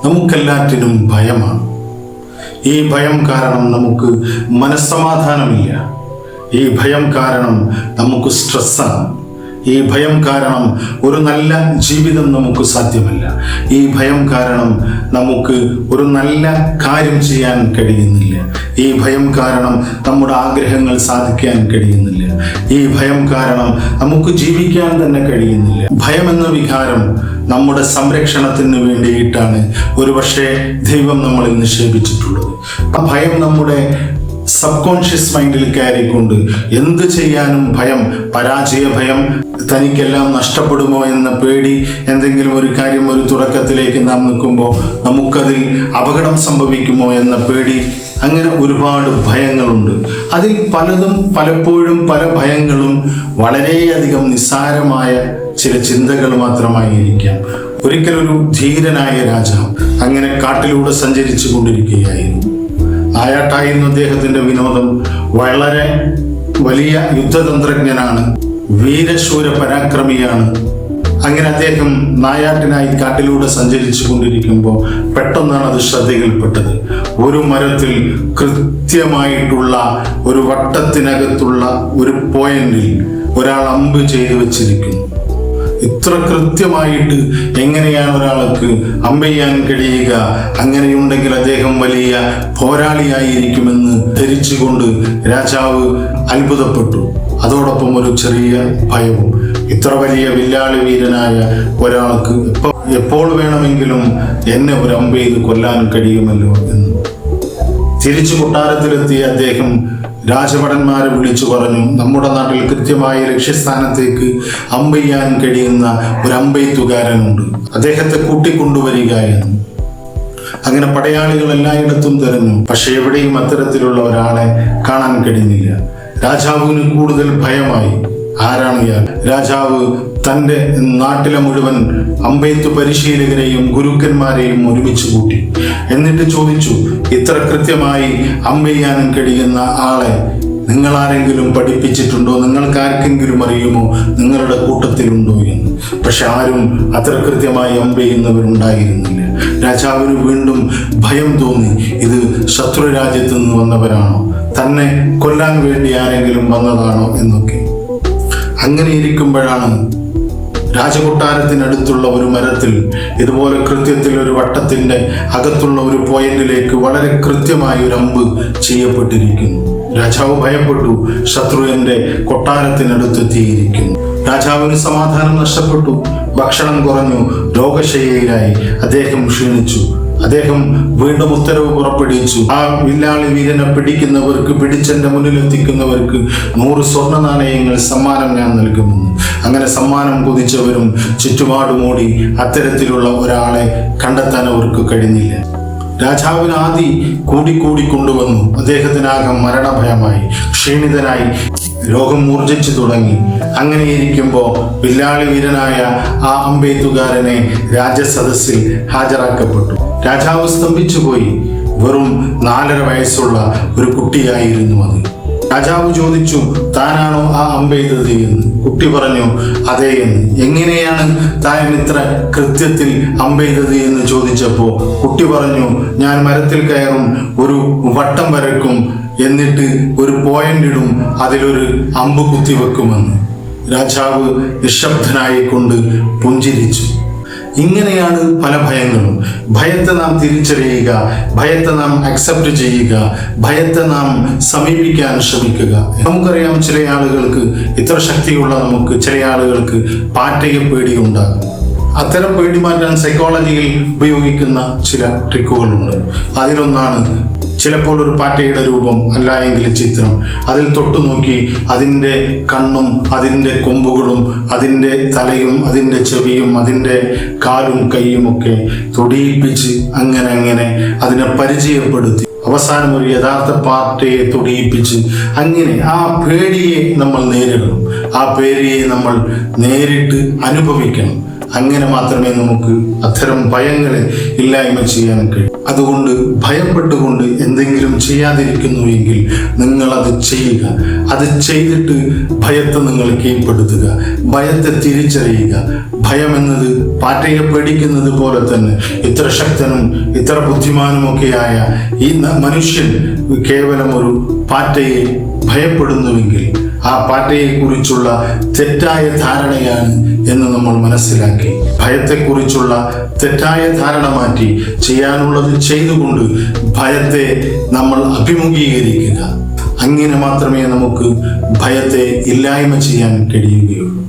നമുക്കെല്ലാറ്റിനും ഭയമാണ്. ഈ ഭയം കാരണം നമുക്ക് മനസ്സമാധാനമില്ല. ഈ ഭയം കാരണം നമുക്ക് സ്ട്രെസ്സാണ്. ഈ ഭയം കാരണം ഒരു നല്ല ജീവിതം നമുക്ക് സാധ്യമല്ല. ഈ ഭയം കാരണം നമുക്ക് ഒരു നല്ല കാര്യം ചെയ്യാൻ കഴിയുന്നില്ല. ഈ ഭയം കാരണം നമ്മുടെ ആഗ്രഹങ്ങൾ സാധിക്കാൻ കഴിയുന്നില്ല. ഈ ഭയം കാരണം നമുക്ക് ജീവിക്കാൻ തന്നെ കഴിയുന്നില്ല. ഭയം എന്ന വികാരം നമ്മുടെ സംരക്ഷണത്തിന് വേണ്ടിയിട്ടാണ് ഒരുപക്ഷെ ദൈവം നമ്മളിൽ നിക്ഷേപിച്ചിട്ടുള്ളത്. ആ ഭയം നമ്മുടെ സബ് കോൺഷ്യസ് മൈൻഡിൽ കയറിക്കൊണ്ട് എന്ത് ചെയ്യാനും ഭയം, പരാജയ ഭയം, തനിക്കെല്ലാം നഷ്ടപ്പെടുമോ എന്ന പേടി, എന്തെങ്കിലും ഒരു കാര്യം ഒരു തുടക്കത്തിലേക്ക് നാം നിൽക്കുമ്പോൾ നമുക്കതിൽ അപകടം സംഭവിക്കുമോ എന്ന പേടി, അങ്ങനെ ഒരുപാട് ഭയങ്ങളുണ്ട്. അതിൽ പലതും പലപ്പോഴും പല ഭയങ്ങളും വളരെയധികം നിസ്സാരമായ ചില ചിന്തകൾ മാത്രമായിരിക്കാം. ഒരിക്കലൊരു ധീരനായ രാജാവ് അങ്ങനെ കാട്ടിലൂടെ സഞ്ചരിച്ചു കൊണ്ടിരിക്കുകയായിരുന്നു. നായാട്ടായിരുന്നു അദ്ദേഹത്തിന്റെ വിനോദം. വളരെ വലിയ യുദ്ധതന്ത്രജ്ഞനാണ്, വീരശൂര പരാക്രമിയാണ്. അങ്ങനെ അദ്ദേഹം നായാട്ടിനായി കാട്ടിലൂടെ സഞ്ചരിച്ചു കൊണ്ടിരിക്കുമ്പോൾ പെട്ടെന്നാണ് അത് ശ്രദ്ധയിൽപ്പെട്ടത്. ഒരു മരത്തിൽ കൃത്യമായിട്ടുള്ള ഒരു വട്ടത്തിനകത്തുള്ള ഒരു പോയിന്റിൽ ഒരാൾ അമ്പ് ചെയ്തു വെച്ചിരിക്കുന്നു. ഇത്ര കൃത്യമായിട്ട് എങ്ങനെയാണ് ഒരാൾക്ക് അമ്പെയ്യാൻ കഴിയുക? അങ്ങനെയുണ്ടെങ്കിൽ അദ്ദേഹം വലിയ പോരാളിയായിരിക്കുമെന്ന് ധരിച്ചുകൊണ്ട് രാജാവ് അത്ഭുതപ്പെട്ടു. അതോടൊപ്പം ഒരു ചെറിയ ഭയവും. ഇത്ര വലിയ വില്ലാളി വീരനായ ഒരാൾക്ക് എപ്പോൾ വേണമെങ്കിലും എന്നെ ഒരു അമ്പെയ്ത് കൊല്ലാൻ കഴിയുമല്ലോ എന്ന്. തിരിച്ചു കൊട്ടാരത്തിലെത്തിയ അദ്ദേഹം രാജഭടന്മാരെ വിളിച്ചു പറഞ്ഞു, നമ്മുടെ നാട്ടിൽ കൃത്യമായ ലക്ഷ്യസ്ഥാനത്തേക്ക് അമ്പെയ്യാൻ കഴിയുന്ന ഒരു അമ്പെയ്ത്തുകാരനുണ്ട്, അദ്ദേഹത്തെ കൂട്ടിക്കൊണ്ടുവരിക എന്ന്. അങ്ങനെ പടയാളികൾ എല്ലായിടത്തും തിരഞ്ഞു. പക്ഷെ എവിടെയും അത്തരത്തിലുള്ള ഒരാളെ കാണാൻ കഴിഞ്ഞില്ല. രാജാവിന് കൂടുതൽ ഭയമായി. ആരാണ് ഇയാൾ? രാജാവ് തൻ്റെ നാട്ടിലെ മുഴുവൻ അമ്പെയ്ത്ത് പരിശീലകരെയും ഗുരുക്കന്മാരെയും ഒരുമിച്ച് കൂട്ടി. എന്നിട്ട് ചോദിച്ചു, ഇത്ര കൃത്യമായി അമ്പെയ്യാൻ കഴിയുന്ന ആളെ നിങ്ങളാരെങ്കിലും പഠിപ്പിച്ചിട്ടുണ്ടോ? നിങ്ങൾക്കാർക്കെങ്കിലും അറിയുമോ? നിങ്ങളുടെ കൂട്ടത്തിലുണ്ടോ എന്ന്. പക്ഷെ ആരും അത്ര കൃത്യമായി അമ്പെയ്യുന്നവരുണ്ടായിരുന്നില്ല. രാജാവിന് വീണ്ടും ഭയം തോന്നി. ഇത് ശത്രു രാജ്യത്തു നിന്ന് വന്നവരാണോ? തന്നെ കൊല്ലാൻ വേണ്ടി ആരെങ്കിലും വന്നതാണോ എന്നൊക്കെ. അങ്ങനെ ഇരിക്കുമ്പോഴാണ് രാജകൊട്ടാരത്തിനടുത്തുള്ള ഒരു മരത്തിൽ ഇതുപോലെ കൃത്യത്തിൽ ഒരു വട്ടത്തിന്റെ അകത്തുള്ള ഒരു പോയിന്റിലേക്ക് വളരെ കൃത്യമായി ഒരു അമ്പ് ചെയ്യപ്പെട്ടിരിക്കുന്നു. രാജാവ് ഭയപ്പെട്ടു. ശത്രു എന്റെ കൊട്ടാരത്തിനടുത്തെത്തിയിരിക്കുന്നു. രാജാവിന് സമാധാനം നഷ്ടപ്പെട്ടു. ഭക്ഷണം കുറഞ്ഞു. രോഗശയ്യയിലായി. അദ്ദേഹം ക്ഷീണിച്ചു. അദ്ദേഹം വീണ്ടും ഉത്തരവ് പുറപ്പെടുവിച്ചു. ആ വില്ലാളി വീരനെ പിടിക്കുന്നവർക്ക്, പിടിച്ചെന്റെ മുന്നിലെത്തിക്കുന്നവർക്ക് 100 സ്വർണ്ണ നാണയങ്ങൾ സമ്മാനം ഞാൻ നൽകുമെന്ന്. അങ്ങനെ സമ്മാനം കൊതിച്ചവരും ചുറ്റുപാടുമോടി. അത്തരത്തിലുള്ള ഒരാളെ കണ്ടെത്താൻ അവർക്ക് കഴിഞ്ഞില്ല. രാജാവിന് ആദി കൂടിക്കൂടി കൊണ്ടുവന്നു. അദ്ദേഹത്തിനാകെ മരണഭയമായി. ക്ഷീണിതനായി. രോഗം മൂർജിച്ചു തുടങ്ങി. അങ്ങനെ ഇരിക്കുമ്പോൾ വില്ലാളി വീരനായ ആ അമ്പെയ്ത്തുകാരനെ രാജസദസ്സിൽ ഹാജരാക്കപ്പെട്ടു. രാജാവ് സ്തംഭിച്ചുപോയി. വെറും 4.5 വയസ്സുള്ള ഒരു കുട്ടിയായിരുന്നു അത്. രാജാവ് ചോദിച്ചു, താനാണോ ആ അമ്പെയ്തത് എന്ന്? കുട്ടി പറഞ്ഞു, അതെ എന്ന്. എങ്ങനെയാണ് താൻ ഇത്ര കൃത്യത്തിൽ അമ്പെയ്തത് എന്ന് ചോദിച്ചപ്പോൾ കുട്ടി പറഞ്ഞു, ഞാൻ മരത്തിൽ കയറും, ഒരു വട്ടം വരയ്ക്കും, എന്നിട്ട് ഒരു പോയിന്റ് ഇടും, അതിലൊരു അമ്പ് കുത്തിവെക്കുമെന്ന്. രാജാവ് നിശബ്ദനായിക്കൊണ്ട് പുഞ്ചിരിച്ചു. ഇങ്ങനെയാണ് പല ഭയങ്ങളും. ഭയത്തെ നാം തിരിച്ചറിയുക, ഭയത്തെ നാം അക്സെപ്റ്റ് ചെയ്യുക, ഭയത്തെ നാം സമീപിക്കാൻ ശ്രമിക്കുക. നമുക്കറിയാം, ചില ആളുകൾക്ക് ഇത്ര ശക്തിയുള്ള നമുക്ക് ചില ആളുകൾക്ക് പാറ്റയെ പേടിയുണ്ടാകും. അത്തരം പേടി മാറ്റാൻ സൈക്കോളജിയിൽ ഉപയോഗിക്കുന്ന ചില ട്രിക്കുകളുണ്ട്. അതിലൊന്നാണ് ചിലപ്പോൾ ഒരു പാറ്റയുടെ രൂപം, അല്ല എങ്കിൽ ചിത്രം, അതിൽ തൊട്ടു നോക്കി അതിൻ്റെ കണ്ണും അതിൻ്റെ കൊമ്പുകളും അതിൻ്റെ തലയും അതിൻ്റെ ചെവിയും അതിൻ്റെ കാലും കൈയുമൊക്കെ തൊടിയിപ്പിച്ച് അങ്ങനെ അതിനെ പരിചയപ്പെടുത്തി അവസാനം ഒരു യഥാർത്ഥ പാറ്റയെ തൊടിയിപ്പിച്ച് അങ്ങനെ ആ പേടിയെ നമ്മൾ നേരിടണം. ആ പേടിയെ നമ്മൾ നേരിട്ട് അനുഭവിക്കണം. അങ്ങനെ മാത്രമേ നമുക്ക് അത്തരം ഭയങ്ങളെ ഇല്ലായ്മ ചെയ്യാൻ കഴിയും. അതുകൊണ്ട് ഭയപ്പെട്ടുകൊണ്ട് എന്തെങ്കിലും ചെയ്യാതിരിക്കുന്നു എങ്കിൽ നിങ്ങൾ അത് ചെയ്യുക. അത് ചെയ്തിട്ട് ഭയത്തെ നിങ്ങൾ കീഴ്പ്പെടുത്തുക, ഭയത്തെ തിരിച്ചറിയുക. ഭയം എന്നത് പാറ്റയെ പേടിക്കുന്നത് പോലെ തന്നെ ഇത്ര ശക്തനും ഇത്ര ബുദ്ധിമാനുമൊക്കെയായ ഈ മനുഷ്യൻ കേവലം ഒരു പാറ്റയെ ഭയപ്പെടുന്നുവെങ്കിൽ ആ പാറ്റയെ കുറിച്ചുള്ള തെറ്റായ ധാരണയാണ് എന്ന് നമ്മൾ മനസ്സിലാക്കി ഭയത്തെക്കുറിച്ചുള്ള തെറ്റായ ധാരണ മാറ്റി ചെയ്യാനുള്ളത് ചെയ്തുകൊണ്ട് ഭയത്തെ നമ്മൾ അഭിമുഖീകരിക്കുക. അങ്ങനെ മാത്രമേ നമുക്ക് ഭയത്തെ ഇല്ലായ്മ ചെയ്യാൻ കഴിയുകയുള്ളൂ.